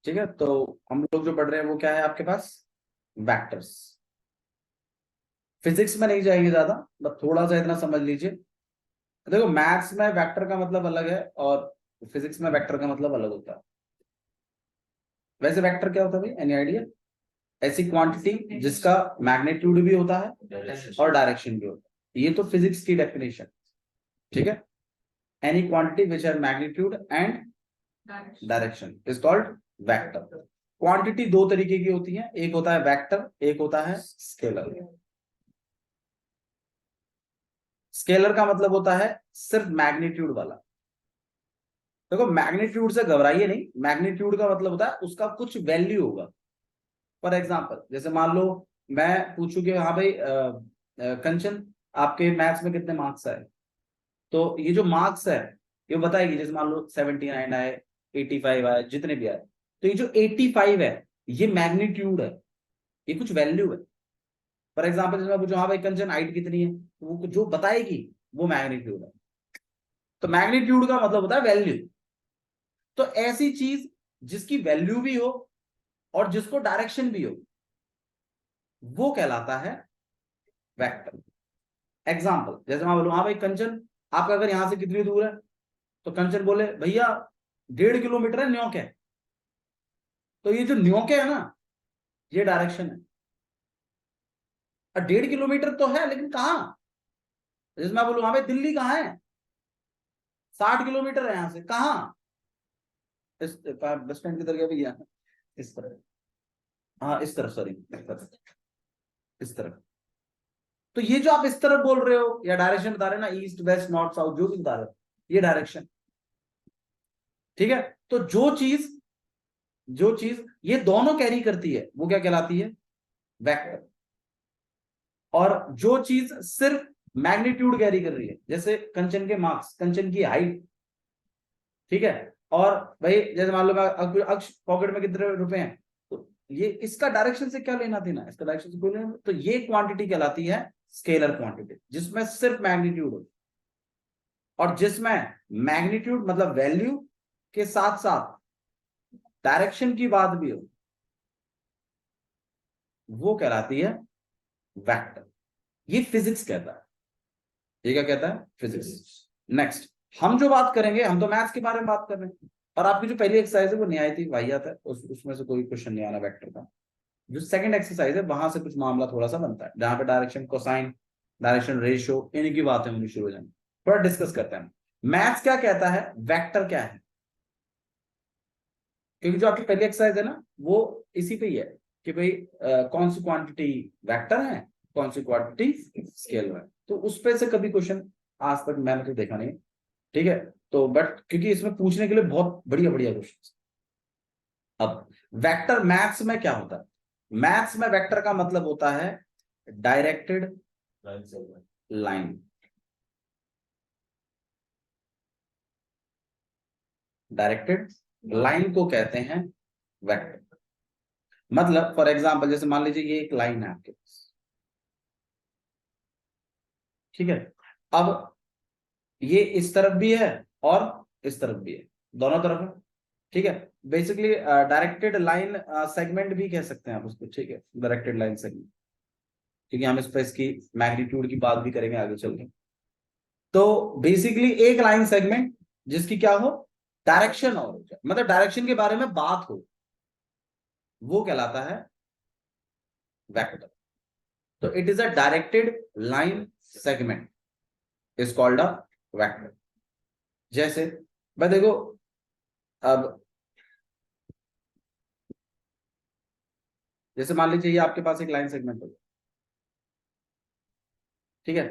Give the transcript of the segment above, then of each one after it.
ठीक है, तो हम लोग जो पढ़ रहे हैं वो क्या है आपके पास, वेक्टर्स। फिजिक्स में नहीं जाएंगे ज्यादा, बस थोड़ा सा इतना समझ लीजिए। देखो मैथ्स में वेक्टर का मतलब अलग है और फिजिक्स में वेक्टर का मतलब अलग होता है। वैसे वेक्टर क्या होता है भाई, एनी आइडिया? ऐसी क्वांटिटी जिसका मैग्नीट्यूड भी होता है और डायरेक्शन भी होता है, ये तो फिजिक्स की डेफिनेशन। ठीक है, any quantity which have magnitude and direction is called vector. Quantity दो तरीके की होती है, एक होता है वेक्टर, एक होता है स्केलर। स्केलर का मतलब होता है सिर्फ मैग्नीट्यूड वाला। देखो मैग्नीट्यूड से घबराइए नहीं, मैग्नीट्यूड का मतलब होता है उसका कुछ वैल्यू होगा। फॉर एग्जाम्पल जैसे मान लो मैं पूछूं कि हाँ भाई कंचन आपके मैथ्स में कितने मार्क्स आए, तो ये जो मार्क्स है ये बताएगी। जैसे मान लो 79 आए, 85 आए, जितने भी आए, तो ये जो 85 है ये मैग्नीट्यूड है, ये कुछ वैल्यू है। फॉर एग्जाम्पल जैसे मैं पूछूं हाँ भाई कंचन हाइट कितनी है, तो वो जो बताएगी वो मैग्नीट्यूड है। तो मैग्नीट्यूड का मतलब होता है वैल्यू। तो ऐसी चीज जिसकी वैल्यू भी हो और जिसको डायरेक्शन भी हो, वो कहलाता है वेक्टर। एग्जाम्पल जैसे मैं बोलूं हाँ भाई कंचन आपका घर यहां से कितनी दूर है, तो कंचन बोले भैया 1.5 किलोमीटर है, न्योक है। तो ये जो न्योक है ना, ये डायरेक्शन है। और 1.5 किलोमीटर तो है लेकिन कहाँ, जैसे मैं बोलूं हाँ भाई दिल्ली कहाँ है, 60 किलोमीटर है यहां से, कहाँ, इस बस स्टैंड की तरफ भैया, इस तरफ, हाँ इस तरफ, सॉरी इस तरफ, इस तरफ। तो ये जो आप इस तरफ बोल रहे हो या डायरेक्शन बता रहे हो ना, ईस्ट वेस्ट नॉर्थ साउथ जो भी बता रहे हो, ये डायरेक्शन। ठीक है, तो जो चीज ये दोनों कैरी करती है वो क्या कहलाती है, वेक्टर। और जो चीज सिर्फ मैग्नीट्यूड कैरी कर रही है, जैसे कंचन के मार्क्स, कंचन की हाइट, ठीक है, और भाई जैसे मान लो अक्ष पॉकेट में कितने रुपए हैं, तो ये इसका डायरेक्शन से क्या लेना देना, इसका डायरेक्शन से कोई लेना, तो ये क्वांटिटी कहलाती है स्केलर क्वांटिटी, जिसमें सिर्फ मैग्नीट्यूड हो। और जिसमें मैग्नीट्यूड मतलब वैल्यू के साथ साथ डायरेक्शन की बात भी हो, वो कहलाती है वेक्टर। ये फिजिक्स कहता है, ये क्या कहता है, फिजिक्स। नेक्स्ट हम जो बात करेंगे, हम तो मैथ्स के बारे में बात कर रहे हैं, और आपकी जो पहली एक्सरसाइज है वो न्यायिक वाहियात है, उसमें से कोई क्वेश्चन नहीं आना वेक्टर का। जो सेकंड एक्सरसाइज है वहां से कुछ मामला थोड़ा सा बनता है, जहां पे डायरेक्शन कोसाइन, डायरेक्शन रेशियो, इनकी बातें होनी शुरू हो जाएंगी। थोड़ा डिस्कस करते हैं मैथ्स क्या कहता है, वेक्टर क्या है। क्योंकि जो आपकी पहली एक्सरसाइज है ना वो इसी पे ही है कि भाई कौन सी क्वांटिटी वेक्टर है, कौन सी क्वांटिटी स्केलर है। तो उस पे से कभी क्वेश्चन आज तक मैंने तो देखा नहीं। ठीक है, तो बट क्योंकि इसमें पूछने के लिए बहुत बढ़िया बढ़िया क्वेश्चन। अब वेक्टर मैथ्स में क्या होता है, मैथ्स में वेक्टर का मतलब होता है डायरेक्टेड लाइन। डायरेक्टेड लाइन को कहते हैं वेक्टर। मतलब फॉर एग्जांपल जैसे मान लीजिए ये एक लाइन है आपके पास, ठीक है, अब ये इस तरफ भी है और इस तरफ भी है, दोनों तरफ है। ठीक है, बेसिकली डायरेक्टेड लाइन सेगमेंट भी कह सकते हैं आप उसको। ठीक है, डायरेक्टेड लाइन सेगमेंट, क्योंकि हम इस पर इसकी मैग्नीट्यूड की बात भी करेंगे आगे चल के। तो बेसिकली एक लाइन सेगमेंट जिसकी क्या हो, डायरेक्शन और हो, मतलब डायरेक्शन के बारे में बात हो, वो कहलाता है वेक्टर। तो it is a directed line segment is called a vector. जैसे मैं देखो, अब जैसे मान लीजिए ये आपके पास एक लाइन सेगमेंट हो, ठीक है।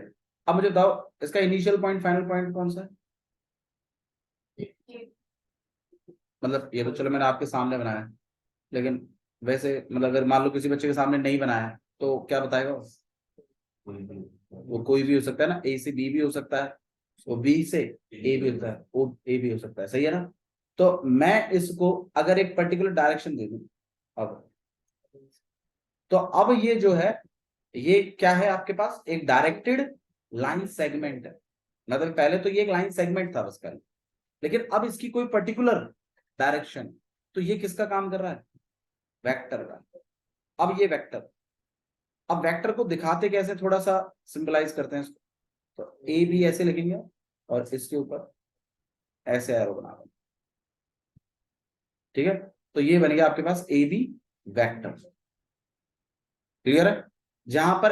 अब मुझे बताओ इसका इनिशियल पॉइंट फाइनल पॉइंट कौन सा है। मतलब ये तो चलो मैंने आपके सामने बनाया है, लेकिन वैसे मतलब अगर मान लो किसी बच्चे के सामने नहीं बनाया है तो क्या बताएगा वो कोई भी हो सकता है ना, ए से बी भी हो सकता है, वो बी से ए भी होता है, वो ए भी हो सकता है, सही है ना। तो मैं इसको अगर एक पर्टिकुलर डायरेक्शन दे दूं, अब तो अब ये जो है ये क्या है आपके पास, एक डायरेक्टेड लाइन सेगमेंट है। मतलब पहले तो ये एक लाइन सेगमेंट था बस पहले, लेकिन अब इसकी कोई पर्टिकुलर डायरेक्शन, तो ये किसका काम कर रहा है? वेक्टर का। अब ये वेक्टर, अब वेक्टर को दिखाते कैसे, थोड़ा सा सिंपलाइज करते हैं इसको। तो ए बी ऐसे लिखेंगे और इसके ऊपर ऐसे एरो बना देंगे, ठीक है। तो ये बन गया आपके पास ए बी वेक्टर। क्लियर है? जहां पर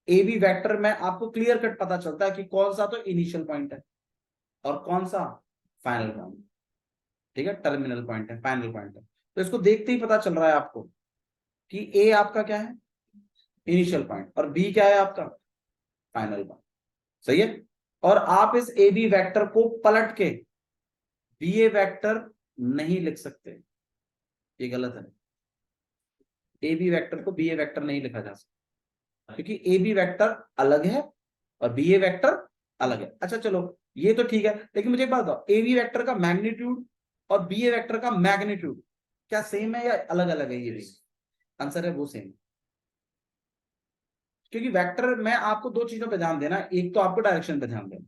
ए बी वेक्टर में आपको क्लियर कट पता चलता है कि कौन सा तो इनिशियल पॉइंट है और कौन सा फाइनल पॉइंट, ठीक है, टर्मिनल पॉइंट है, फाइनल पॉइंट है। तो इसको देखते ही पता चल रहा है आपको कि ए आपका क्या है, इनिशियल पॉइंट, और बी क्या है आपका, फाइनल पॉइंट। सही है? और आप इस ए बी वेक्टर को पलट के बी ए वेक्टर नहीं लिख सकते, ये गलत है। ए बी वेक्टर को बी ए वेक्टर नहीं लिखा जा सकता, क्योंकि ए बी वेक्टर अलग है और बी ए वेक्टर अलग है। अच्छा चलो ये तो ठीक है, लेकिन मुझे एक बात बताओ, ए बी वेक्टर का मैग्नीट्यूड और बी ए वेक्टर का मैग्नीट्यूड क्या सेम है या अलग अलग है? ये भी आंसर है वो सेम। क्योंकि वेक्टर में आपको दो चीजों पे ध्यान देना, एक तो आपको डायरेक्शन पे ध्यान देना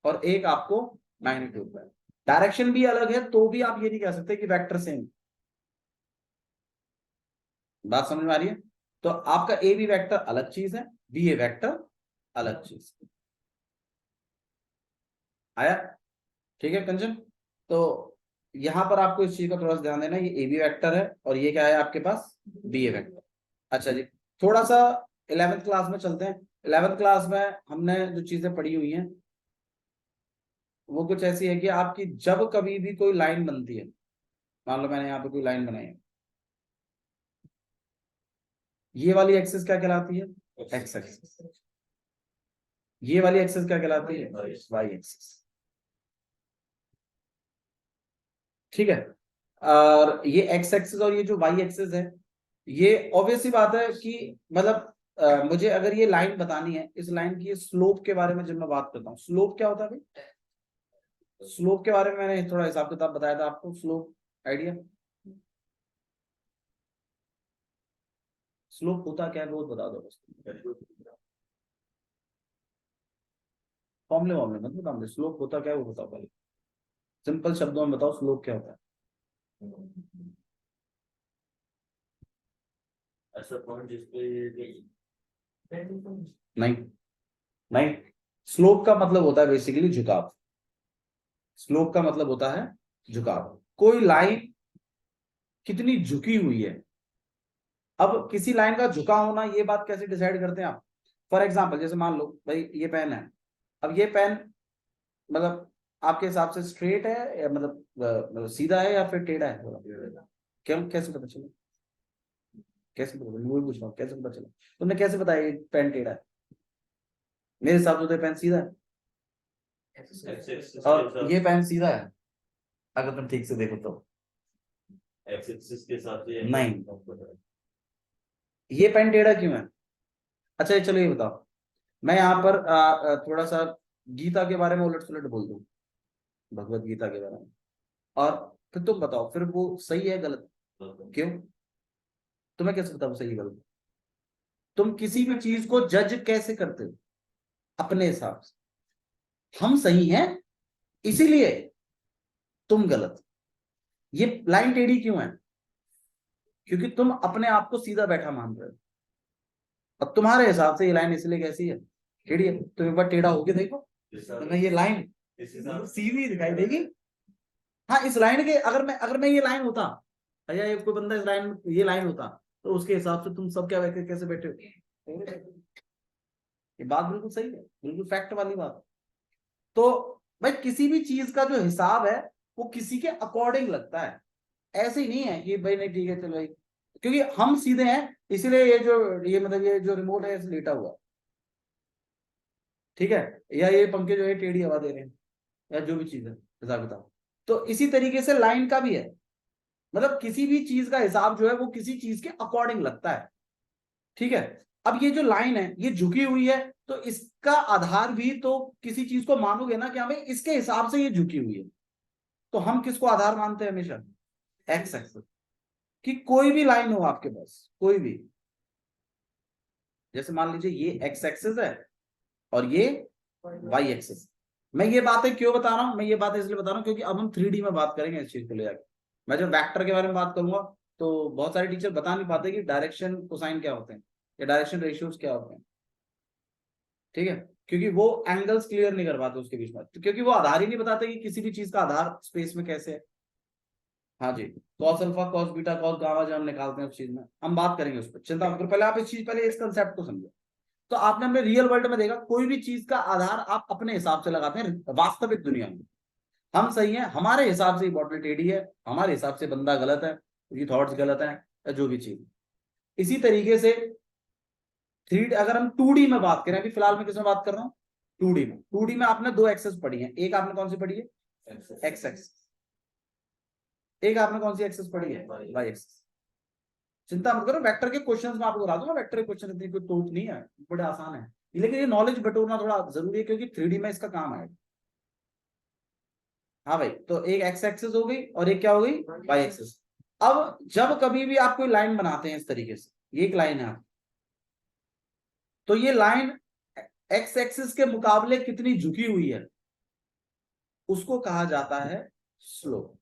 और एक आपको मैग्नीट्यूड पे। डायरेक्शन भी अलग है तो भी आप ये नहीं कह सकते कि वेक्टर सेम। बात समझ में आ रही है? तो आपका ए बी वेक्टर अलग चीज है, बी ए वेक्टर अलग चीज। आया? ठीक है कंचन? तो यहां पर आपको इस चीज का थोड़ा सा ध्यान देना, ये ए बी वेक्टर है और ये क्या है आपके पास, बी ए वेक्टर। अच्छा जी, थोड़ा सा 11th क्लास में चलते हैं। 11th क्लास में हमने जो चीजें पढ़ी हुई हैं वो कुछ ऐसी है कि आपकी जब कभी भी कोई लाइन बनती है, मान लो मैंने यहाँ पे कोई लाइन बनाई है, ये वाली एक्सिस क्या कहलाती है, एक्स एक्सिस। ये वाली एक्सिस क्या कहलाती है, वाई एक्सिस। ठीक है? और ये एक्स एक्सिस और ये जो वाई एक्सिस है, ये ऑब्वियस सी बात है कि मतलब मुझे अगर ये लाइन बतानी है, इस लाइन की स्लोप के बारे में जब मैं बात करता हूँ, स्लोप क्या होता है भाई? स्लोप के बारे में मैंने थोड़ा हिसाब किताब बताया था आपको, स्लोप आइडिया, स्लोप होता क्या है वो बता दो बस। फॉर्मूले वॉर्मूले मत बताओ, स्लोप होता क्या है वो बताओ पहले, सिंपल शब्दों में बताओ स्लोप क्या होता है। ऐसा पॉइंट जिसपे नहीं, नहीं, स्लोप का मतलब होता है बेसिकली झुकाव। स्लोप का मतलब होता है झुकाव। कोई लाइन कितनी झुकी हुई है, अब किसी लाइन का झुका होना ये बात कैसे डिसाइड करते हैं आप? फॉर एग्जाम्पल जैसे मान लो भाई ये पेन है, अब ये पेन मतलब आपके हिसाब से स्ट्रेट है या मतलब सीधा है या फिर टेढ़ा है? क्या कैसे पता चला? कैसे पता चला, वही पूछ रहा हूँ, कैसे पता चला? तुमने कैसे बताया ये पेन टेढ़ा है? मेरे हिसाब से तो पेन सीधा है और ये पेन सीधा है, अगर तुम ठीक से देखो तो। एक्सिस के साथ नहीं, ये पेन टेढ़ा क्यों है? अच्छा चलो ये बताओ, मैं यहाँ पर थोड़ा सा गीता के बारे में उलट सुलट बोल दूं, भगवत गीता के बारे में, और फिर तुम बताओ फिर वो सही है गलत? क्यों? तुम्हें कैसे बताओ सही है गलत? तुम किसी भी चीज को जज कैसे करते हो? अपने हिसाब से। हम सही हैं इसीलिए तुम गलत। ये लाइन टेढ़ी क्यों है? क्योंकि तुम अपने आप को सीधा बैठा मान रहे हो, और तुम्हारे हिसाब से ये लाइन इसलिए कैसी है, टेढ़ी है। तुम एक बार टेढ़ा होके देखो, तुम्हें ये लाइन सीधी दिखाई देगी। हाँ, इस लाइन के अगर मैं ये लाइन होता या ये कोई बंदा इस लाइन ये लाइन होता, तो उसके हिसाब से तुम सब क्या कैसे बैठे हो? ये बात बिल्कुल सही है, बिल्कुल फैक्ट वाली बात। तो भाई किसी भी चीज का जो हिसाब है वो किसी के अकॉर्डिंग लगता है, ऐसे ही नहीं है कि भाई नहीं ठीक है चलो भाई, क्योंकि हम सीधे हैं इसीलिए ये मतलब ये जो रिमोट है लेटा हुआ, ठीक है, या ये पंखे जो है टेढ़ी हवा दे रहे हैं, या जो भी चीज है हिसाब किताब। तो इसी तरीके से लाइन का भी है, मतलब किसी भी चीज का हिसाब जो है वो किसी चीज के अकॉर्डिंग लगता है, ठीक है। अब ये जो लाइन है ये झुकी हुई है, तो इसका आधार भी तो किसी चीज को मानोगे ना कि हमें इसके हिसाब से ये झुकी हुई है। तो हम किसको आधार मानते हैं हमेशा? X axis. कि कोई भी लाइन हो आपके पास, कोई भी, जैसे मान लीजिए ये एक्स एक्सिस है और ये वाई एक्सिस। मैं ये बातें क्यों बता रहा हूं? मैं ये बातें इसलिए बता रहा हूं क्योंकि अब हम 3D में बात करेंगे इस चीज को ले जाकर। मैं जब वेक्टर के बारे में बात करूंगा तो बहुत सारे टीचर बता नहीं पाते कि डायरेक्शन कोसाइन क्या होते हैं या डायरेक्शन रेशियोज क्या होते हैं, ठीक है, क्योंकि वो एंगल्स क्लियर नहीं कर पाते उसके बीच में, तो क्योंकि वो आधार ही नहीं बताते कि किसी भी चीज का आधार स्पेस में कैसे है। हाँ जी, cos alpha cos beta cos gamma जब हम निकालते हैं उस चीज में, हम बात करेंगे उस पर, चिंता मत करो, पहले आप पहले इस कंसेप्ट को समझो। तो आपने अपने रियल वर्ल्ड में देखा कोई भी चीज का आधार आप अपने हिसाब से लगाते हैं वास्तविक दुनिया में। हम सही हैं, हमारे हिसाब से बॉटल टेढ़ी है, हमारे हिसाब से बंदा गलत है, उसकी थॉट्स गलत है, या जो भी चीज। इसी तरीके से अगर हम 2D में बात करें, अभी फिलहाल मैं किसमें बात कर रहा हूँ, 2D में। 2D में आपने दो एक्सेस पढ़ी है, एक आपने कौन सी पढ़ी है, एक्स एक्सेस, एक आपने कौन सी एक्सेस पढ़ी है, वाई एक्सेस। चिंता मत करो, वेक्टर के क्वेश्चंस में आपको बता दूंगा, वेक्टर के क्वेश्चन इतनी कोई टोट नहीं है, बड़े आसान है, लेकिन ये नॉलेज बटोरना थोड़ा जरूरी है क्योंकि 3D में इसका काम आएगा। हाँ भाई, तो एक एक्स एक्सेस हो गई और एक क्या हो गई, वाई एक्सेस। अब जब कभी भी आप कोई लाइन बनाते हैं इस तरीके से, ये एक लाइन है आप, तो ये लाइन एक्स एक्सिस के मुकाबले कितनी झुकी हुई है उसको कहा जाता है स्लोप।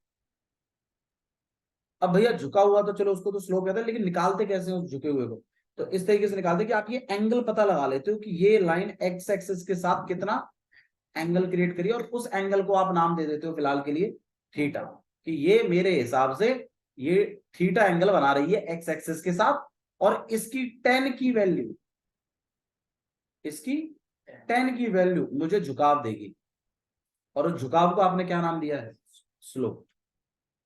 अब भैया झुका हुआ तो चलो उसको तो स्लोप कहते हैं, लेकिन निकालते कैसे हैं उस झुके हुए को, तो इस तरीके से निकालते कि आप ये एंगल पता लगा लेते हो कि ये लाइन एक्स एक्सिस के साथ कितना एंगल क्रिएट करिए, और उस एंगल को आप नाम दे देते हो फिलहाल के लिए थीटा, कि ये मेरे हिसाब से ये थीटा एंगल बना रही है एक्स एक्सिस के साथ, और इसकी 10 की वैल्यू, इसकी 10 की वैल्यू मुझे झुकाव देगी, और उस झुकाव को आपने क्या नाम दिया है, स्लोप।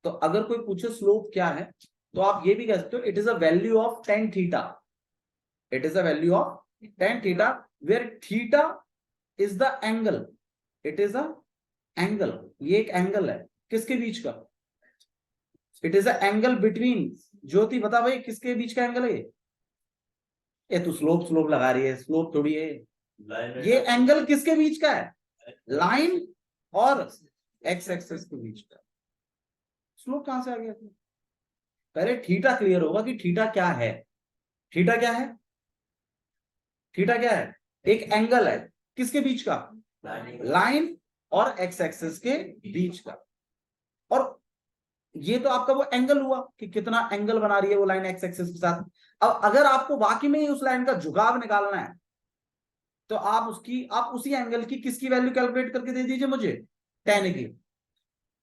तो अगर कोई पूछे स्लोप क्या है, तो आप ये भी कह सकते हो it is a value of tan theta, it is a value of tan theta, where theta is the angle, it is a angle, ये एक एंगल है किसके बीच का, it is a angle between, Jyoti बता भाई किसके बीच का एंगल है ये तू स्लोप स्लोप लगा रही है, स्लोप थोड़ी है, ये एंगल किसके बीच का है, लाइन और एक्स एक्सेस के बीच का। स्लोप कहां से आ गया, पहले थीटा क्लियर होगा कि थीटा क्या है, थीटा क्या है, थीटा क्या है, एक एंगल है किसके बीच का, लाइन और एक्स एक्सिस के बीच का। और ये तो आपका वो एंगल हुआ कि कितना एंगल बना रही है वो लाइन एक्स एक्सिस के साथ। अब अगर आपको वाकई में उस लाइन का झुकाव निकालना है, तो आप उसी एंगल की किसकी वैल्यू कैलकुलेट करके दे दीजिए मुझे, 10 की,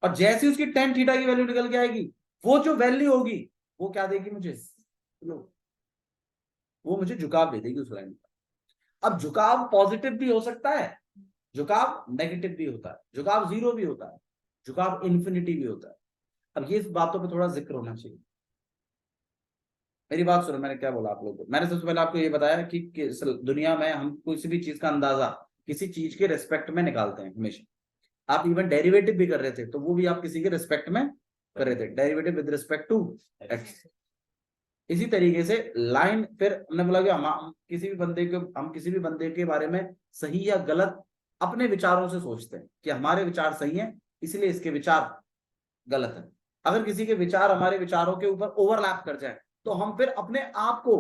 और जैसे उसकी 10 थीटा की वैल्यू निकल के आएगी, वो जो वैल्यू होगी वो क्या देगी मुझे, वो मुझे झुकाव दे देगी उस लाइन का। अब झुकाव पॉजिटिव भी हो सकता है, झुकाव नेगेटिव भी होता है, झुकाव 0 भी होता है, झुकाव इन्फिनिटी भी होता है। अब ये बातों पे थोड़ा जिक्र होना चाहिए। मेरी बात सुनो, मैंने क्या बोला आप लोगों को, मैंने सबसे पहले आपको ये बताया कि दुनिया में हम किसी भी चीज का अंदाजा किसी चीज के रिस्पेक्ट में निकालते हैं हमेशा। आप इवन डेरिवेटिव भी कर रहे थे तो वो भी आप किसी के रिस्पेक्ट में कर रहे थे, derivative with respect to x. इसी तरीके से लाइन, फिर हमने बोला कि हम किसी भी बंदे के बारे में सही या गलत अपने विचारों से सोचते हैं कि हमारे विचार सही हैं इसलिए इसके विचार गलत है। अगर किसी के विचार हमारे विचारों के ऊपर ओवरलैप कर जाए तो हम फिर अपने आप को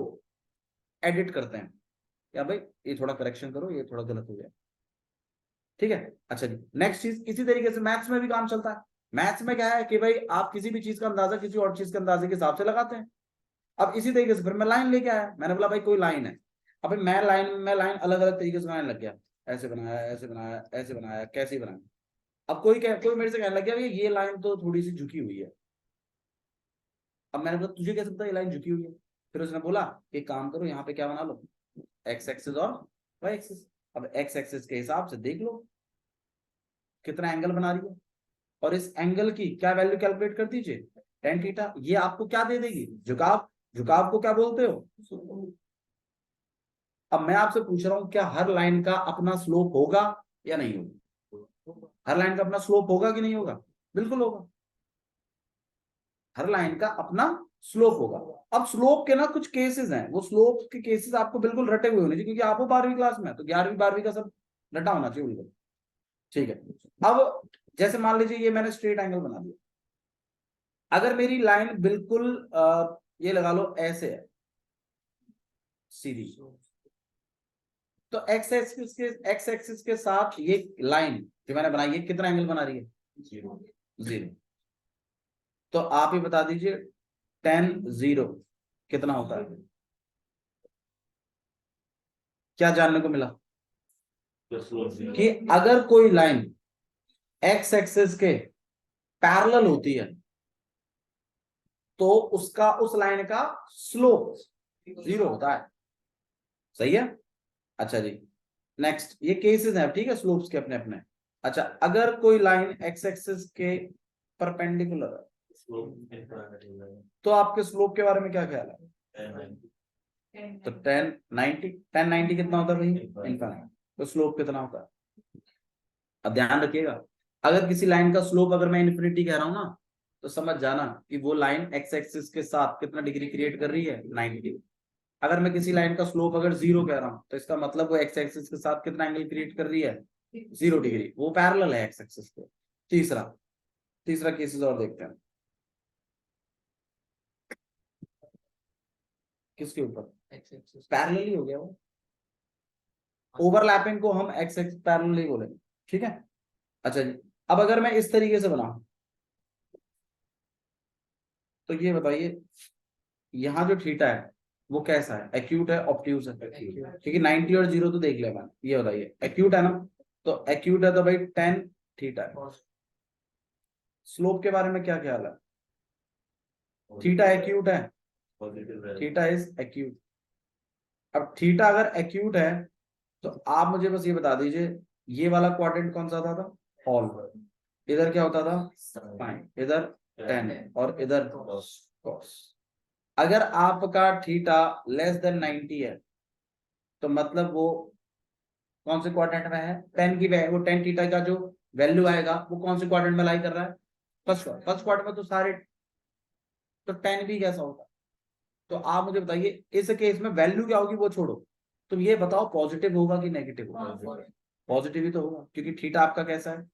एडिट करते हैं, या भाई ये थोड़ा करेक्शन करो, ये थोड़ा गलत हो गया, ठीक है। अच्छा जी, नेक्स्ट चीज, इसी तरीके से मैथ्स में भी काम चलता है। मैथ्स में क्या है कि भाई आप किसी भी चीज का अंदाजा किसी और चीज के अंदाजे के हिसाब से लगाते हैं। अब इसी तरीके से फिर मैं लाइन लेके आया, मैंने बोला भाई कोई लाइन है, अब मैं लाइन अलग अलग तरीके से बनाने लग गया, ऐसे बनाया, ऐसे बनाया, ऐसे बनाया, कैसे बनाया। अब कोई मेरे से कहने लग गया ये लाइन तो थोड़ी सी झुकी हुई है। अब मैंने बोला तुझे कैसे पता ये लाइन झुकी हुई है, फिर उसने बोला एक काम करो यहाँ पे क्या बना लो, एक्स एक्सिस और वाई एक्सिस। अब एक्स एक्सिस के हिसाब से देख लो कितना एंगल बना रही है, और इस एंगल की क्या वैल्यू कैलकुलेट कर दीजिए, टेन थीटा। ये आपको क्या दे देगी, झुकाव। झुकाव को क्या बोलते हो। अब मैं आपसे पूछ रहा हूं क्या हर लाइन का अपना स्लोप होगा या नहीं होगा, हर लाइन का अपना स्लोप होगा कि नहीं होगा, बिल्कुल होगा, हर लाइन का अपना स्लोप होगा। अब स्लोप के ना कुछ केसेस हैं, वो स्लोप के केसेस आपको बिल्कुल रटे हुए होने चाहिए, क्योंकि आप 12वीं क्लास में, तो 11वीं 12वीं का सब रटा होना चाहिए बिल्कुल, ठीक है। अब जैसे मान लीजिए ये मैंने स्ट्रेट एंगल बना दिया, अगर मेरी लाइन बिल्कुल ये लगा लो ऐसे है सीधी, तो एक्स एक्सिस के साथ ये लाइन जो मैंने बनाई है कितना एंगल बना रही है, जीरो, जीरो। तो आप ही बता दीजिए 10 0 कितना होता है? क्या जानने को मिला? कि अगर कोई लाइन एक्स एक्सिस के पैरेलल होती है तो उसका उस लाइन का स्लोप 0 होता है। सही है। अच्छा जी, नेक्स्ट ये केसेस हैं, ठीक है, स्लोप्स के अपने अपने। अच्छा, अगर कोई लाइन एक्स एक्सिस के परपेंडिकुलर है तो आपके स्लोप के बारे में क्या ख्याल है? तो 10 90 कितना होता है भाई? इनफाइनाइट। तो स्लोप कितना होता है? अब ध्यान रखिएगा, अगर किसी लाइन का स्लोप अगर मैं इन्फिनिटी कह रहा हूं ना, तो समझ जाना कि वो लाइन एक्स एक्सिस के साथ कितना डिग्री क्रिएट कर रही है? 90। अगर मैं किसी लाइन का स्लोप अगर 0 कह रहा हूं तो इसका मतलब वो एक्स एक्सिस के साथ कितना एंगल क्रिएट कर रही है? 0 डिग्री। वो पैरेलल है एक्स एक्सिस के। तीसरा तीसरा केसेस और देखते हैं। किसके ऊपर? पैरेलल ही हो गया वो। ओवरलैपिंग को हम एक्स एक्स पैरेलल ही बोलेंगे, ठीक है। अच्छा जी, अब अगर मैं इस तरीके से बनाऊं तो ये बताइए, यहाँ जो थीटा है वो कैसा है? एक्यूट है, ऑब्ट्यूज है? क्योंकि 90 और 0 तो देख लिया मैंने। ये बताइए, एक्यूट है ना? तो एक्यूट है तो भाई 10 थीटा है। स्लोप के बारे में क्या ख्याल है? थीटा एक्यूट है, थीटा इज एक्यूट। अब थीटा अगर एक्यूट है तो आप मुझे बस ये बता दीजिए, ये वाला क्वाड्रेंट कौन सा था? ऑल। इधर क्या होता था? साइन। इधर 10 और इधर कॉस। अगर आपका थीटा लेस देन 90 है तो मतलब वो कौन से क्वाड्रेंट में है? 10 की वो 10 थीटा का जो वैल्यू आएगा वो कौन से क्वाड्रेंट में लाई कर रहा है? फर्स्ट क्वाड्रेंट में तो सारे। तो 10 भी कैसा होगा? तो आप मुझे बताइए इस केस में वैल्यू क्या होगी वो छोड़ो, तुम ये बताओ पॉजिटिव होगा कि नेगेटिव होगा? पॉजिटिव ही तो होगा, क्योंकि थीटा आपका कैसा है?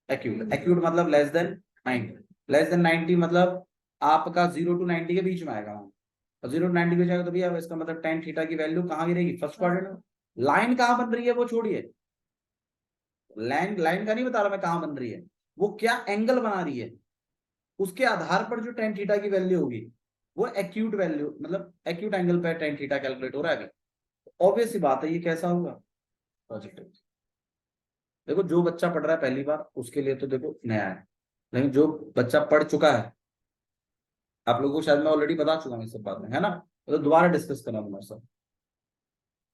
एक्यूट। एक्यूट मतलब लेस देन 90। लेस देन 90 मतलब आपका 0 टू 90 के बीच में आएगा। और 0 टू 90 के बीच आएगा तो भैया इसका मतलब टेन थीटा की वैल्यू कहाँ गिरेगी? फर्स्ट क्वाड्रेंट में। लाइन कहाँ बन रही है वो छोड़िए, लाइन लाइन का नहीं बता रहा मैं कहाँ बन रही है, वो क्या एंगल बना रही है, उसके आधार पर जो टेन थीटा की वैल्यू होगी वो एक्यूट वैल्यू, मतलब एक्यूट एंगल पे टेन थीटा कैलकुलेट हो रहा है। ऑब्वियस सी बात है ये कैसा होगा? पॉजिटिव। देखो जो बच्चा पढ़ रहा है पहली बार उसके लिए तो देखो नया है, लेकिन जो बच्चा पढ़ चुका है, आप लोगों को शायद मैं ऑलरेडी बता चुका हूँ इस सब बात में, है ना? तो दोबारा डिस्कस करना तुम्हारे साथ,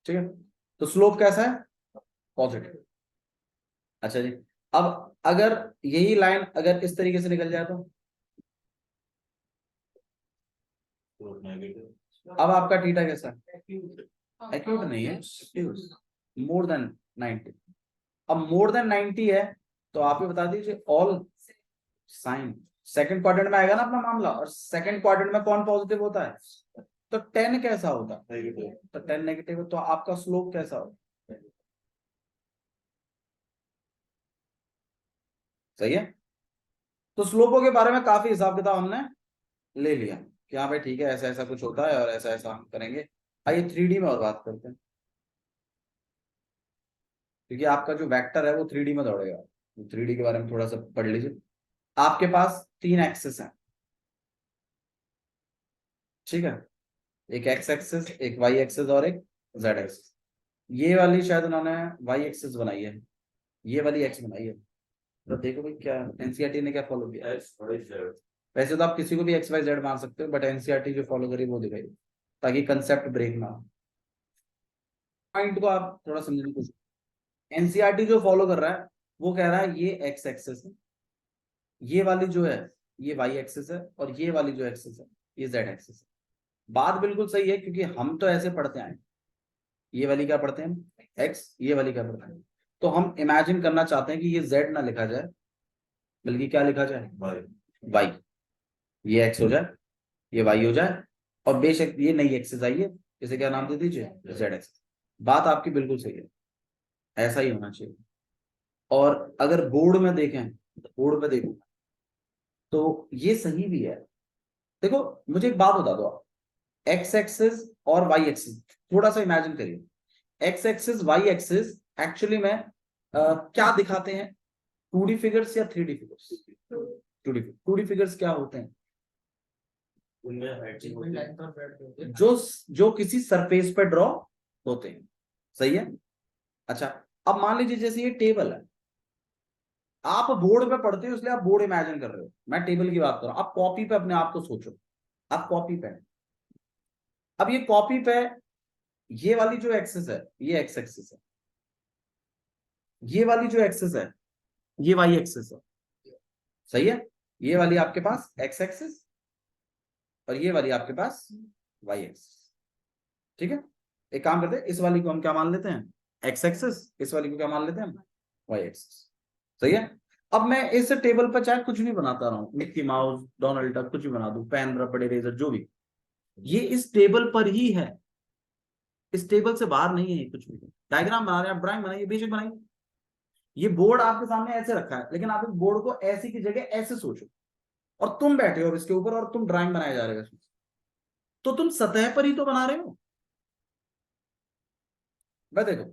ठीक है। तो स्लोप कैसा है? पॉजिटिव। अच्छा जी, अब अगर यही लाइन अगर इस तरीके से निकल जाए तो अब आपका थीटा कैसा है? एक्यूट नहीं है, मोर देन 90। अब मोर देन 90 है तो आप ही बता दीजिए ऑल साइन। सेकंड क्वाड्रेंट में आएगा ना अपना मामला, और सेकंड क्वाड्रेंट में कौन पॉजिटिव होता है? तो 10 कैसा होता है? तो 10 नेगेटिव है, तो आपका स्लोप कैसा होगा? सही है। तो स्लोपों के बारे में काफी हिसाब किताब हमने ले लिया कि हाँ भाई ठीक है, ऐसा ऐसा कुछ होता है और ऐसा ऐसा हम करेंगे। आइए 3D में और बात करते हैं, क्योंकि आपका जो वेक्टर है वो 3D में दौड़ेगा। 3D के बारे में थोड़ा सा पढ़ लीजिए। आपके पास 3 एक्सिस हैं, ठीक है। एक एक्स एक्सिस, एक वाई एक्सिस और एक जेड एक्सिस। ये वाली शायद उन्होंने वाई एक्सिस बनाई है, ये वाली एक्स बनाई है। तो देखो भाई क्या एनसीईआरटी ने क्या फॉलो किया। वैसे तो आप किसी को भी एक्स वाई जेड मान सकते हो, बट एनसीईआरटी जो फॉलो करी वो दिखाई, ताकि कंसेप्ट ब्रेक ना हो। पॉइंट को आप थोड़ा समझने की कोशिश। एनसीईआरटी जो फॉलो कर रहा है वो कह रहा है ये एक्स एक्सिस है, ये वाली जो है ये वाई एक्सिस है, और ये वाली जो एक्सिस है ये जेड एक्सिस है। बात बिल्कुल सही है, क्योंकि हम तो ऐसे पढ़ते आए। ये वाली क्या पढ़ते हैं? एक्स। ये वाली क्या पढ़ते हैं? तो हम इमेजिन करना चाहते हैं कि ये जेड ना लिखा जाए, बल्कि क्या लिखा जाए? वाई। ये एक्स हो जाए, ये वाई हो जाए, और बेशक ये नई एक्सिस आई है, इसे क्या नाम दे दीजिए? Z axis. बात आपकी बिल्कुल सही है, ऐसा ही होना चाहिए। और अगर बोर्ड में देखें, बोर्ड में देखो तो ये सही भी है। देखो मुझे एक बात बता दो आप, एक्स एक्सिस और वाई एक्सिस थोड़ा सा इमेजिन करिए। X axis y axis actually में क्या दिखाते हैं? 2D फिगर्स या 3D फिगर्स? 2D फिगर्स क्या होते हैं? जो जो किसी सरफेस पे ड्रॉ होते हैं। सही है। अच्छा, अब मान लीजिए जैसे ये टेबल है, आप बोर्ड पे पढ़ते हो इसलिए आप बोर्ड इमेजिन कर रहे हो, मैं टेबल की बात कर रहा हूं। आप कॉपी पे अपने आप को सोचो, आप कॉपी पे, अब ये कॉपी पे ये वाली जो एक्सेस है ये एक्स एक्सेस है, ये वाली जो एक्सेस है ये वाई एक्सेस है। सही है। ये वाली आपके पास एक्स एक्सेस और ये वाली आपके पास वाई एक्सेस। ठीक है, एक काम करते हैं, इस वाली को हम क्या मान लेते हैं, एक्स एक्सेस, इस वाली को क्या मान लेते हैं, वाई एक्सेस। सही है। अब मैं इस टेबल पर चाहे कुछ नहीं बनाता रहा हूं, मिक्की माउस, डोनाल्ड डक, कुछ भी बना दूं, पेन, रबड़, इरेजर, जो भी, ये इस टेबल पर ही है, इस टेबल से बाहर नहीं है कुछ भी। डायग्राम बना रहे हैं, ड्राइंग बनाइए, बेशक बनाइए। ये बोर्ड आपके सामने ऐसे रखा है, लेकिन आप इस बोर्ड को ऐसी की जगह ऐसे सोचो, और तुम बैठे हो इसके ऊपर और तुम ड्राइंग बनाए जा रहे हो, तो तुम सतह पर ही तो बना रहे हो। मैं देखो,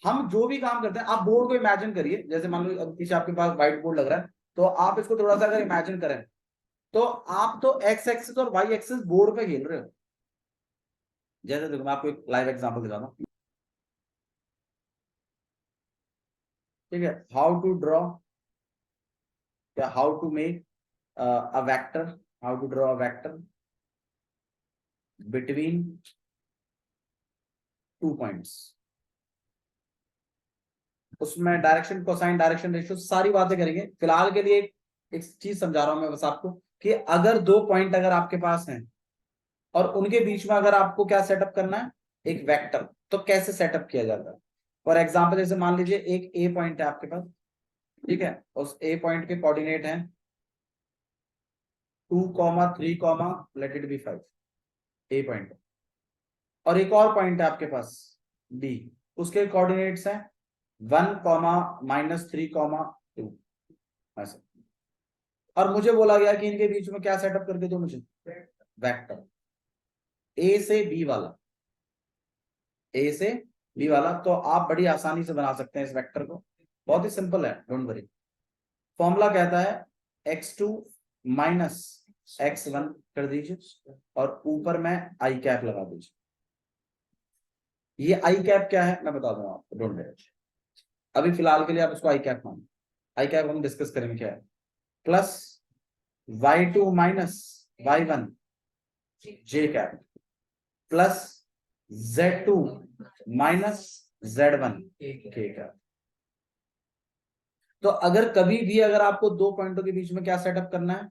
हम जो भी काम करते हैं, आप बोर्ड को इमेजिन करिए, जैसे मान लो पीछे आपके पास व्हाइट बोर्ड लग रहा है, तो आप इसको थोड़ा सा अगर इमेजिन करें, तो आप तो एक्स एक्सिस और वाई एक्सिस बोर्ड पे खेल रहे हो। जैसे देखो, मैं आपको एक लाइव एग्जांपल दिखाता हूँ। ठीक है, हाउ टू ड्रॉ, या how to make a vector, how to draw a vector between 2 points. उसमें डायरेक्शन, कोसाइन, डायरेक्शन, रेशियो, सारी बातें करेंगे। फिलहाल के लिए एक चीज समझा रहा हूं मैं बस आपको, कि अगर 2 पॉइंट अगर आपके पास हैं और उनके बीच में अगर आपको क्या सेटअप करना है, एक वेक्टर, तो कैसे सेटअप किया जाता है। फॉर एग्जाम्पल, जैसे मान लीजिए एक ए पॉइंट है आपके पास। ठीक है, उस ए पॉइंट के कोऑर्डिनेट हैं 2, 3, let it be 5, A point. और एक और पॉइंट है आपके पास बी, उसके कोऑर्डिनेट्स हैं 1, -3, 2, ऐसे। और मुझे बोला गया कि इनके बीच में क्या सेटअप करके दो मुझे, वेक्टर, ए से बी वाला, ए से बी वाला। तो आप बड़ी आसानी से बना सकते हैं इस वेक्टर को, बहुत ही सिंपल है, डोंट वरी। फॉर्मूला कहता है x2 -x1 कर दीजिए, और ऊपर में आई कैप लगा दीजिए। ये आई कैप क्या है मैं बता दूंगा आपको, डोंट वरी। अभी फिलहाल के लिए आप उसको आई कैप मानो, आई कैप हम डिस्कस करेंगे क्या है। Plus y2 -y1 j cap, plus z2 -z1 k cap. तो अगर कभी भी अगर आपको 2 पॉइंटों के बीच में क्या सेटअप करना है,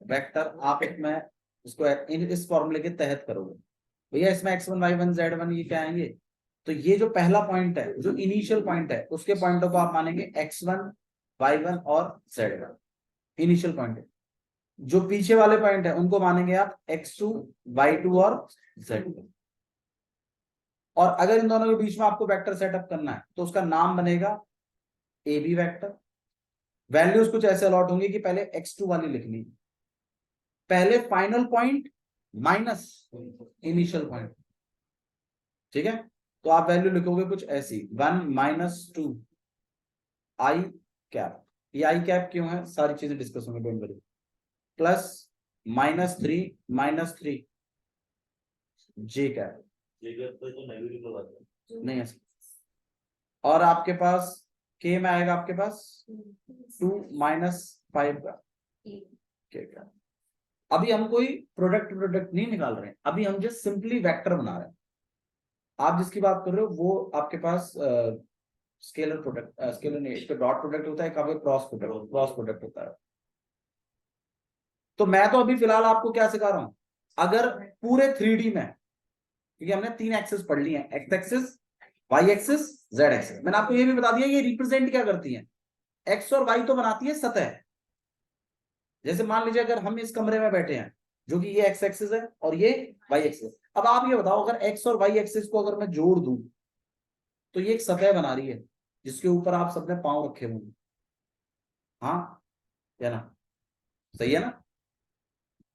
वेक्टर, आप इसमें इसको इस फॉर्मूले के तहत करोगे। भैया इसमें x1 y1 z1 ये क्या आएंगे, तो ये जो पहला पॉइंट है, जो इनिशियल पॉइंट है, उसके पॉइंटों को आप मानेंगे x1 y1 और z1, इनिशियल पॉइंट है। जो पीछे वाले पॉइंट है उनको मानेंगे आप x2 y2 और z2। और अगर इन दोनों के बीच में आपको वेक्टर सेटअप करना है तो उसका नाम बनेगा ए बी वेक्टर। वैल्यूज कुछ ऐसे अलॉट होंगे कि पहले x2 वाली लिखनी, पहले final point minus initial point. ठीक है, तो आप वैल्यू लिखोगे कुछ ऐसी 1 -2 आई कैप। ये आई कैप क्यों है, सारी चीजें डिस्कस होंगे, don't worry. Plus -3 J cap, नहीं है। और आपके पास के में आएगा आपके पास 2 -5 का के कैप। अभी हम कोई प्रोडक्ट नहीं निकाल रहे हैं, अभी हम जस्ट सिंपली वेक्टर बना रहे हैं। आप जिसकी बात कर रहे हो वो आपके पास स्केलर प्रोडक्ट, स्केलर नहीं, इसका डॉट प्रोडक्ट होता है, कभी क्रॉस प्रोडक्ट होता है। तो मैं तो अभी फिलहाल आपको क्या सिखा रहा हूं, अगर पूरे 3D में, क्योंकि हमने 3 एक्सेस पढ़ ली है, x axes, y axes, z axes. मैंने आपको ये भी बता दिया ये रिप्रेजेंट क्या करती है, एक्स और वाई तो बनाती है सतह। जैसे मान लीजिए अगर हम इस कमरे में बैठे हैं, जो कि ये एक्स एक्सिस है और ये वाई एक्सिस। अब आप ये बताओ, अगर एक्स और वाई एक्सिस को अगर मैं जोड़ दूं, तो ये एक सतह बना रही है जिसके ऊपर आप सबने पांव रखे होंगे। हाँ या ना, सही है ना,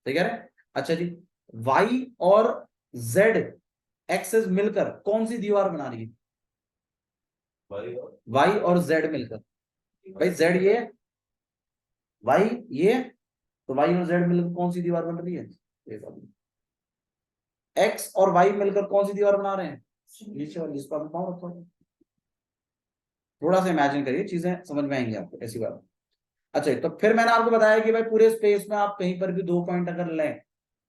सही कह रहे हैं। अच्छा जी, वाई और जेड एक्सेस मिलकर कौन सी दीवार बना रही है, वाई और जेड मिलकर। भाई जेड ये, वाई ये, तो वाई और जेड मिलकर कौन सी दीवार बन रही है, एक्स और वाई मिलकर कौन सी दीवार बना रहे हैं? नीचे वाली, जिस पर आपने पाँव रखा है। थोड़ा सा इमेजिन करिए, चीजें समझ में आएंगी आपको, ऐसी बात। अच्छा, तो फिर मैंने आपको बताया कि भाई पूरे स्पेस में आप कहीं पर भी 2 पॉइंट अगर लें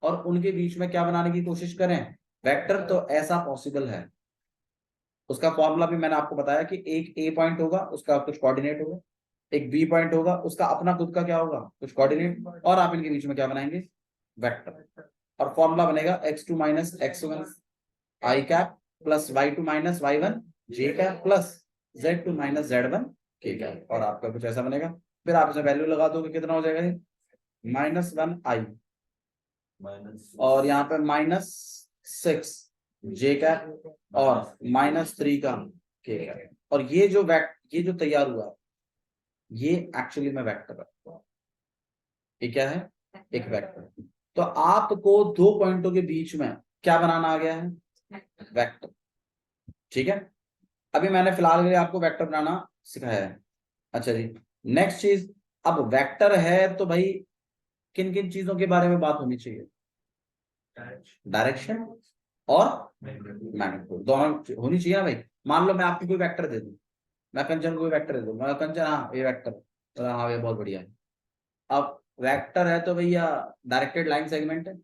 और उनके बीच में क्या बनाने की कोशिश करें, वेक्टर, तो ऐसा पॉसिबल है। उसका फॉर्मूला भी मैंने आपको बताया कि एक ए पॉइंट होगा, उसका कुछ कोऑर्डिनेट होगा, एक बी पॉइंट होगा, उसका अपना खुद का क्या होगा, कुछ कोऑर्डिनेट, और आप इनके बीच में क्या बनाएंगे, वेक्टर। और फॉर्मूला बनेगा x2 minus x1 i cap plus y2 minus y1 j cap plus z2 minus z1 k cap, और आपका कुछ ऐसा बनेगा। फिर आप इसे वैल्यू लगा दोगे, कितना हो जाएगा, -1 आई, और यहाँ पे -6 जे कैप और -3 का के कैप। और ये जो तैयार हुआ, ये एक्चुअली में वेक्टर है। ये क्या है, एक वेक्टर। तो आपको 2 पॉइंटों के बीच में क्या बनाना आ गया है, वेक्टर। ठीक है, अभी मैंने फिलहाल के लिए आपको वेक्टर बनाना सिखाया है। अच्छा जी, नेक्स्ट चीज, अब वेक्टर है तो भाई किन किन चीजों के बारे में बात होनी चाहिए, डायरेक्शन और मैग्नीट्यूड, दोनों होनी चाहिए ना भाई। मान लो मैं आपको कोई वेक्टर दे दूं, मैं कंचन को कोई वेक्टर दे दूं, मैं कंचन, हाँ ये वेक्टर, तो हाँ ये बहुत बढ़िया है। अब वेक्टर है तो भैया डायरेक्टेड लाइन सेगमेंट है,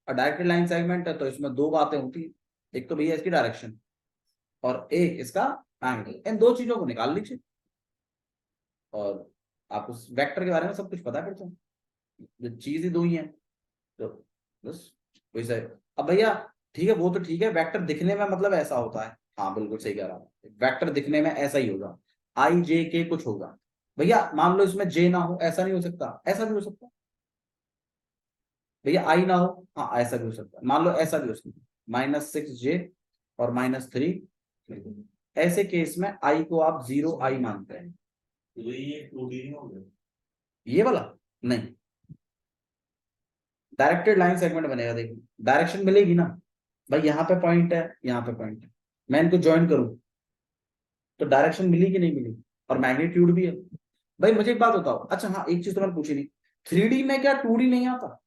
और डायरेक्टेड लाइन सेगमेंट है तो इसमें 2 बातें होती है, एक तो भैया इसकी डायरेक्शन और एक इसका एंगल। इन 2 चीजों को निकाल लीजिए और आप उस वेक्टर के बारे में सब कुछ पता करते हैं। जो चीज ही 2 ही है, तो बस वैसे। अब भैया ठीक है, वो तो ठीक है, वेक्टर दिखने में मतलब ऐसा होता है, हाँ बिल्कुल सही कह रहा हूँ, वेक्टर दिखने में ऐसा ही होगा, आई जे के कुछ होगा। भैया मान लो इसमें जे ना हो, ऐसा नहीं हो सकता, ऐसा भी हो सकता। भैया आई ना हो, हाँ ऐसा भी हो सकता है, मान लो ऐसा भी हो सकता है, -6 जे और -3। ऐसे केस में आई को आप 0 आई मानते हैं, तो ये 2D नहीं हो गया, ये वाला नहीं, डायरेक्टेड लाइन सेगमेंट बनेगा। देखिए डायरेक्शन मिलेगी ना भाई, यहाँ पे पॉइंट है, यहाँ पे पॉइंट है, मैं इनको ज्वाइन करूं तो डायरेक्शन मिली कि नहीं मिली, और मैग्नीट्यूड भी है। भाई मुझे एक बात बताओ, अच्छा हाँ एक चीज तो मैंने पूछी नहीं, 3D में क्या 2D नहीं आता,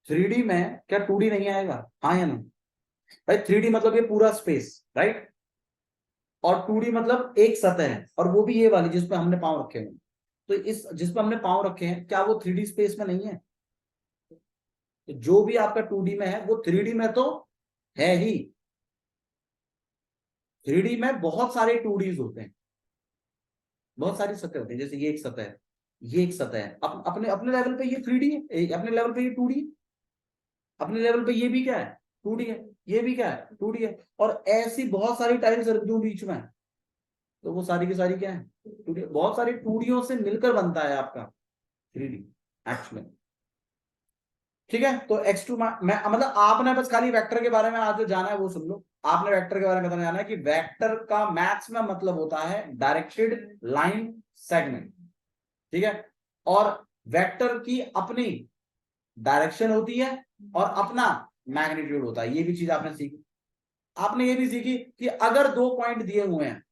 3D में क्या 2D नहीं आएगा, हाँ या नहीं? भाई 3D मतलब ये पूरा स्पेस, राइट, और 2D मतलब एक सतह है, और वो भी ये वाली जिसपे हमने पांव रखे हैं। तो इस जिसपे हमने पांव रखे हैं, क्या वो 3D स्पेस में नहीं है? तो जो भी आपका 2D में है वो 3D में तो है ही। 3D में बहुत सारे 2Ds होते हैं, बहुत सारी सतह होती है, जैसे ये एक सतह है, ये एक सतह है, अपने अपने लेवल पे ये 3D है, अपने लेवल पे ये 2D है, अपने लेवल पे ये भी क्या है, 2D है, ये भी क्या है, 2D है, और ऐसी बहुत सारी टाइल्स रख दूं बीच में, तो वो सारी की सारी क्या है, 2D। बहुत सारी 2Dओ से मिलकर बनता है आपका 3D एक्चुअली। ठीक है, तो x2 मैं मतलब आपने बस खाली वेक्टर के बारे में आज जो जाना है वो सुन लो। आपने वेक्टर के बारे में बताना जाना है कि वेक्टर का मैथ्स में मतलब होता है डायरेक्टेड लाइन सेगमेंट। ठीक है, और वेक्टर की अपनी डायरेक्शन होती है और अपना मैग्नीट्यूड होता है, ये भी चीज आपने सीखी। आपने ये भी सीखी कि अगर 2 पॉइंट दिए हुए हैं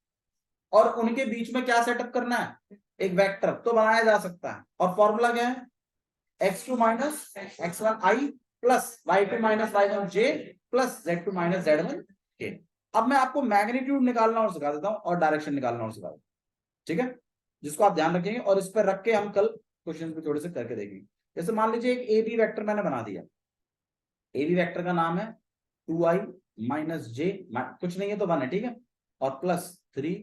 और उनके बीच में क्या सेटअप करना है, एक वेक्टर तो बनाया जा सकता है, और फॉर्मूला क्या है, x2 माइनस x1 आई प्लस y2 माइनस y1 जे प्लस z2 माइनस z1 के। अब मैं आपको मैग्नीट्यूड निकालना और सिखा देता हूं और डायरेक्शन निकालना और सिखा देता हूं, ठीक है, जिसको आप ध्यान रखेंगे, और इस पर रख के हम कल क्वेश्चन भी थोड़े से करके देखेंगे। जैसे मान लीजिए एक ए बी वेक्टर मैंने बना दिया, ए बी वेक्टर का नाम है 2i माइनस जे, कुछ नहीं है तो 1 है, ठीक है, और +3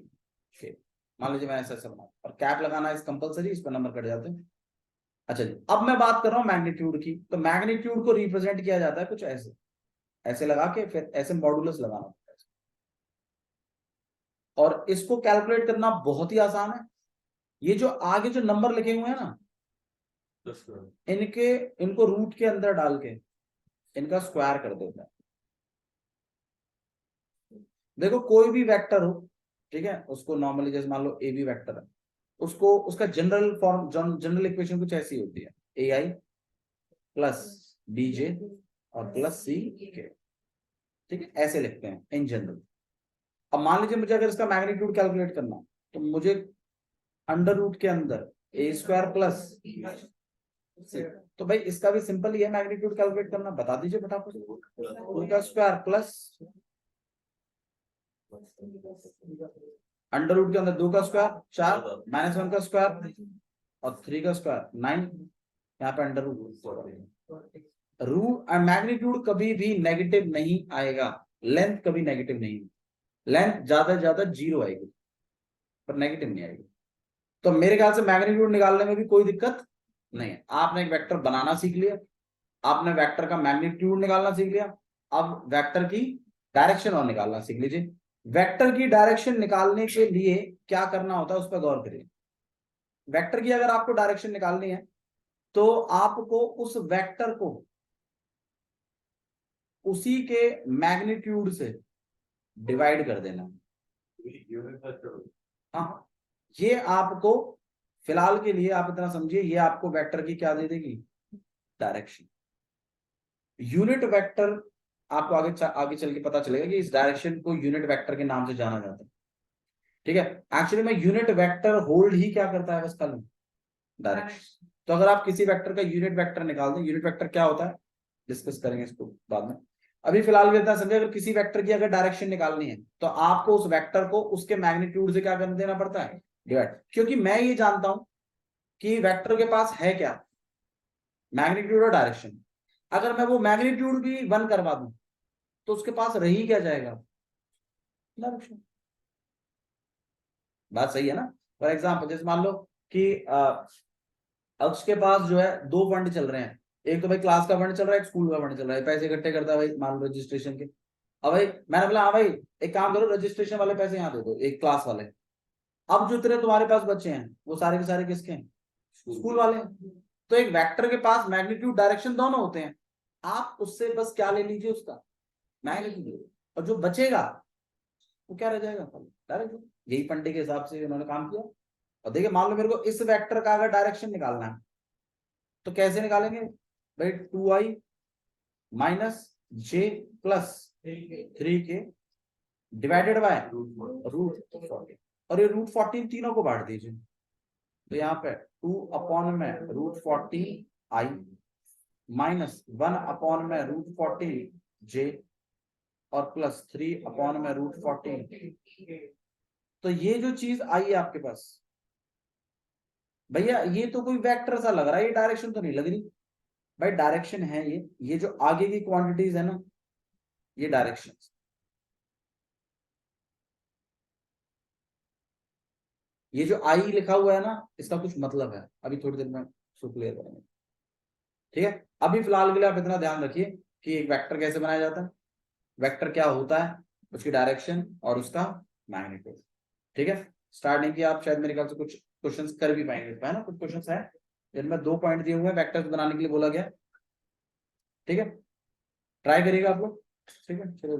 के। मान लीजिए मैं ऐसा ऐसा बना, और कैप लगाना इस कंपलसरी, इस पर नंबर कट जाते हैं। अच्छा जी, अब मैं बात कर रहा हूं मैग्नीट्यूड की, तो मैग्नीट्यूड को रिप्रेजेंट किया जाता है कुछ ऐसे, ऐसे लगा के फिर ऐसे मॉडुलस लगाना होता है, और इसको कैलकुलेट करना बहुत ही आसान है। ये जो आगे जो नंबर लिखे हुए हैं ना, इनके इनको रूट के अंदर डाल के इनका स्क्वायर कर देता है। देखो कोई भी वेक्टर हो, ठीक है, उसको नॉर्मली जैसे मान लो ए बी वेक्टर है, उसको उसका जनरल फॉर्म, जनरल इक्वेशन कुछ ऐसी होती है, ए आई प्लस बी जे और +c के, ठीक है, ऐसे लिखते हैं इन जनरल। अब मान लीजिए मुझे अगर इसका मैग्नीट्यूड कैलकुलेट करना, तो मुझे अंडर रूट के अंदर ए स्क्वायर प्लस तो भाई इसका भी सिंपल ही है मैग्नीट्यूड कैलकुलेट करना, बता दीजिए फटाफट। 2 का स्क्वायर प्लस अंडर रूट के अंदर 2 का स्क्वायर 4, -1 का स्क्वायर और 3 का स्क्वायर 9, यहाँ पे अंडर रूट मैग्नीट्यूड कभी भी नेगेटिव नहीं आएगा, लेंथ कभी नेगेटिव नहीं, लेंथ ज्यादा से ज्यादा 0 आएगी पर नेगेटिव नहीं आएगी। तो मेरे ख्याल से मैग्नीट्यूड निकालने में भी कोई दिक्कत नहीं है। आपने एक वेक्टर बनाना सीख लिया, आपने वेक्टर का मैग्नीट्यूड निकालना सीख लिया, अब वेक्टर की डायरेक्शन और निकालना सीख लीजिए। वेक्टर की डायरेक्शन निकालने के लिए क्या करना होता है उस पर गौर करिए। वेक्टर की अगर आपको डायरेक्शन निकालनी है तो आपको उस वेक्टर को उसी के मैग्नीट्यूड से डिवाइड कर देना। हाँ, ये आपको फिलहाल के लिए आप इतना समझिए, ये आपको वेक्टर की क्या दे देगी, डायरेक्शन। यूनिट वेक्टर आपको आगे चल के पता चलेगा कि इस डायरेक्शन को यूनिट वेक्टर के नाम से जाना जाता है। ठीक है, एक्चुअली में यूनिट वेक्टर होल्ड ही क्या करता है, बस कलम डायरेक्शन। तो अगर आप किसी वेक्टर का यूनिट वेक्टर निकाल दें, यूनिट वेक्टर क्या होता है डिस्कस करेंगे इसको बाद में, अभी फिलहाल इतना समझे, अगर किसी वेक्टर की अगर डायरेक्शन निकालनी है तो आपको उस वेक्टर को उसके मैग्नीट्यूड से क्या कर देना पड़ता है, डिवाइड। क्योंकि मैं ये जानता हूं कि वेक्टर के पास है क्या, मैग्नीट्यूड और डायरेक्शन। अगर मैं वो मैग्नीट्यूड भी 1 करवा दूं तो उसके पास रही क्या जाएगा, डायरेक्शन। बात सही है ना। फॉर एग्जाम्पल जैसे मान लो कि अक्ष के पास जो है 2 फंड चल रहे हैं, एक तो भाई क्लास का फंड चल रहा है, एक स्कूल का फंड चल रहा है, पैसे इकट्ठे करता है भाई मान लो रजिस्ट्रेशन के। अब भाई मैंने बोला हाँ भाई एक काम करो, रजिस्ट्रेशन वाले पैसे यहाँ दे दो, एक क्लास वाले। अब जो इतने तुम्हारे पास बच्चे हैं वो सारे के सारे किसके हैं, स्कूल वाले हैं। तो एक वेक्टर के पास मैग्नीट्यूड डायरेक्शन दोनों होते हैं, आप उससे बस क्या ले लीजिए, उसका मैग्नीट्यूड, और जो बचेगा वो क्या रह जाएगा, डायरेक्शन। यही फंडे के हिसाब से उन्होंने काम किया। और देखिए मान लो मेरे को इस वेक्टर का अगर डायरेक्शन निकालना है तो कैसे निकालेंगे भाई, 2i minus j plus 3k divided by root 14, और ये रूट 14 तीनों को बांट दीजिए। तो यहाँ पे 2 अपॉन में रूट 14 आई माइनस 1 अपॉन में रूट 14 जे और प्लस 3 अपॉन में रूट 14। तो ये जो चीज आई है आपके पास, भैया ये तो कोई वेक्टर सा लग रहा है, ये डायरेक्शन तो नहीं लग रही। भाई डायरेक्शन है ये जो आगे की क्वांटिटीज है ना, ये डायरेक्शन। ये जो आई लिखा हुआ है ना, इसका कुछ मतलब है, अभी थोड़ी देर में इसको क्लियर करेंगे। ठीक है, अभी फिलहाल के लिए आप इतना ध्यान रखिए कि एक वेक्टर कैसे बनाया जाता है, वेक्टर क्या होता है, उसकी डायरेक्शन और उसका मैग्नीट्यूड। ठीक है, स्टार्टिंग की आप शायद मेरे ख्याल से कुछ क्वेश्चंस कर भी पाएंगे, है ना, कुछ क्वेश्चंस है जिनमें 2 पॉइंट दिए हुए हैं, वेक्टर्स बनाने के लिए बोला गया। ठीक है, ट्राई करिएगा आप लोग। ठीक है, चलो।